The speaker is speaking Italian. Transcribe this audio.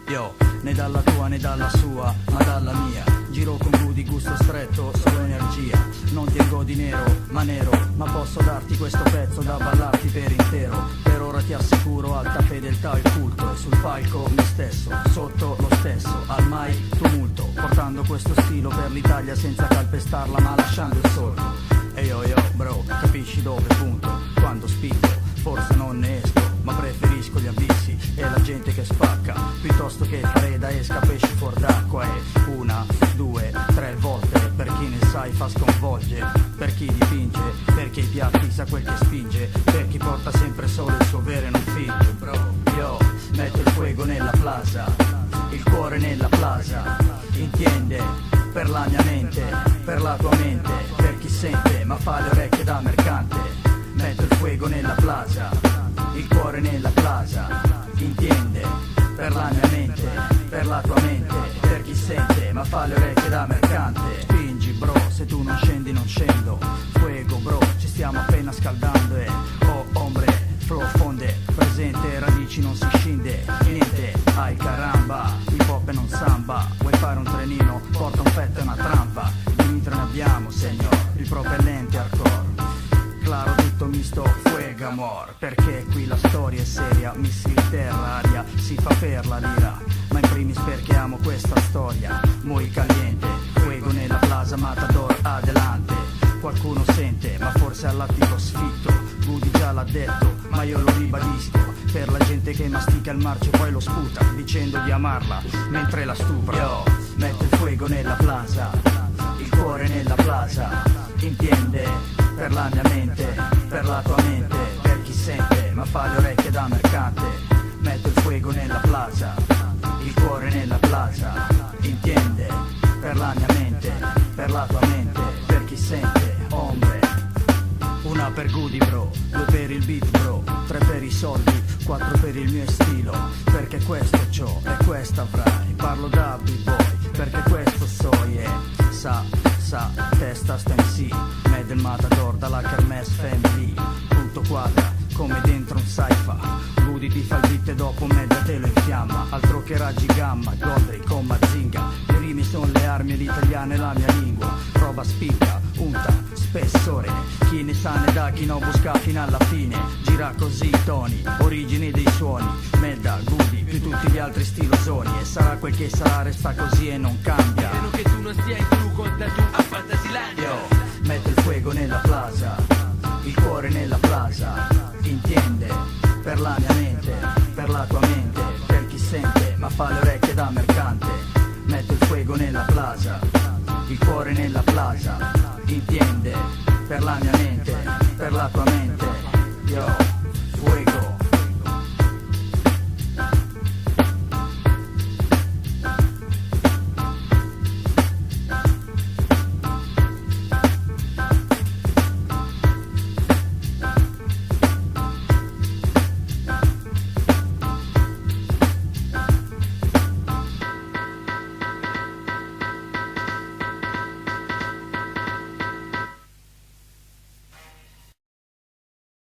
Io, né dalla tua né dalla sua, ma dalla mia. Giro con Goody, gusto stretto, solo energia. Non tengo di nero, ma posso darti questo pezzo da ballarti per intero. Per ora ti assicuro alta fedeltà al culto. E sul palco me stesso, sotto lo stesso, al mai tumulto. Portando questo stilo per l'Italia senza calpestarla ma lasciando il solco. E yo bro, capisci dove punto? Quando spingo, forse non ne esco, ma preferisco gli abissi e la gente che spacca, piuttosto che fare da esca pesci fuor d'acqua. E una, due, tre volte, per chi ne sai fa sconvolge, per chi dipinge, per chi i piatti sa quel che spinge, per chi porta sempre solo il suo vero e non finge. Bro, io metto il fuego nella plaza, il cuore nella plaza, entiende? Per la mia mente, per la tua mente, per chi sente ma fa le orecchie da mercante. Metto il fuego nella plaza, il cuore nella plaza, entiende? Per la mia mente, per la tua mente, per chi sente ma fa le orecchie da mercante. Spingi bro, se tu non scendi non scendo. Fuego bro, ci stiamo appena scaldando e oh ombre, flow fonde, presente, radici non si scinde. Niente, ai caramba, hip hop e non samba. Vuoi fare un trenino, porta un petto e una trampa. Di nitro ne abbiamo signor, il propellente hardcore. Claro, tutto misto, fuego amor, perché qui la storia è seria, missili terra, aria, si fa per la lira, ma in primis perché amo questa storia, muy caliente, fuego nella plaza, matador adelante, qualcuno sente, ma forse all'attivo sfitto, Goody già l'ha detto, ma io lo ribadisco, per la gente che mastica il marcio e poi lo sputa, dicendo di amarla, mentre la stupra. Io metto il fuego nella plaza, il cuore nella plaza, entiende? Per la mia mente, per la tua mente, per chi sente ma fa le orecchie da mercante. Metto il fuego nella plaza, il cuore nella plaza, entiende? Per la mia mente, per la tua mente, per chi sente, ombre. Una per Goody bro, due per il beat bro, tre per i soldi, quattro per il mio stilo. Perché questo c'ho e questa avrai, parlo da b-boy, perché questo so e sa, testa sta in sì, me del matador dalla Kermesse Family, tutto quadra come dentro un sci-fi. Goody ti fa il beat e dopo me da te lo infiamma, altro che raggi gamma, Godri con Mazinga. Le rime sono le armi e l'italiano è la mia lingua, roba spicca, unta, spessore, chi ne sa ne dà, chi no busca fino alla fine, gira così i toni, origine dei suoni, Medda, Goody, più tutti gli altri stilosoni, e sarà quel che sarà, resta così e non cambia. Spero che tu non stia in clu con tatu a Fantasilandia. Io metto il fuego nella plaza, il cuore nella plaza, entiende? Per la mia mente, per la tua mente, per chi sente ma fa le orecchie da mercante. Metto il fuego nella plaza, il cuore nella plaza, entiende? Per la mia mente, per la tua mente, yo.